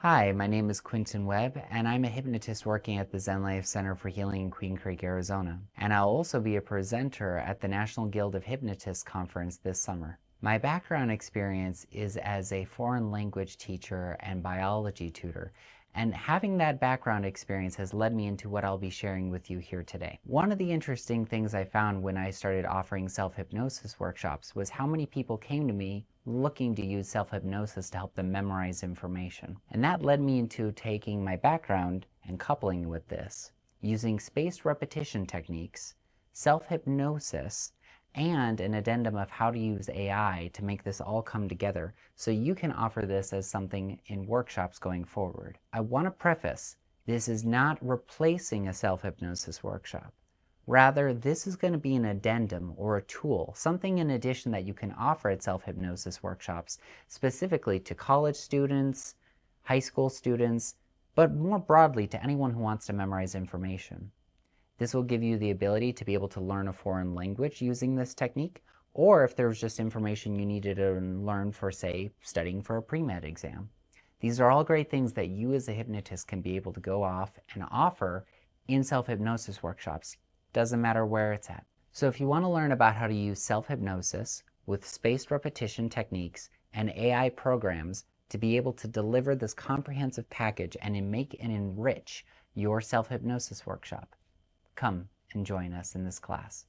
Hi, my name is Quinton Webb, and I'm a hypnotist working at the Zen Life Center for Healing in Queen Creek, Arizona. And I'll also be a presenter at the National Guild of Hypnotists conference this summer. My background experience is as a foreign language teacher and biology tutor, and having that background experience has led me into what I'll be sharing with you here today. One of the interesting things I found when I started offering self-hypnosis workshops was how many people came to me looking to use self-hypnosis to help them memorize information. And that led me into taking my background and coupling with this, using spaced repetition techniques, self-hypnosis, and an addendum of how to use AI to make this all come together so you can offer this as something in workshops going forward. I want to preface, this is not replacing a self-hypnosis workshop. Rather, this is going to be an addendum or a tool, something in addition that you can offer at self-hypnosis workshops, specifically to college students, high school students, but more broadly to anyone who wants to memorize information. This will give you the ability to be able to learn a foreign language using this technique, or if there's just information you needed to learn for, say, studying for a pre-med exam. These are all great things that you as a hypnotist can be able to go off and offer in self-hypnosis workshops. Doesn't matter where it's at. So if you want to learn about how to use self-hypnosis with spaced repetition techniques and AI programs to be able to deliver this comprehensive package and make and enrich your self-hypnosis workshop, come and join us in this class.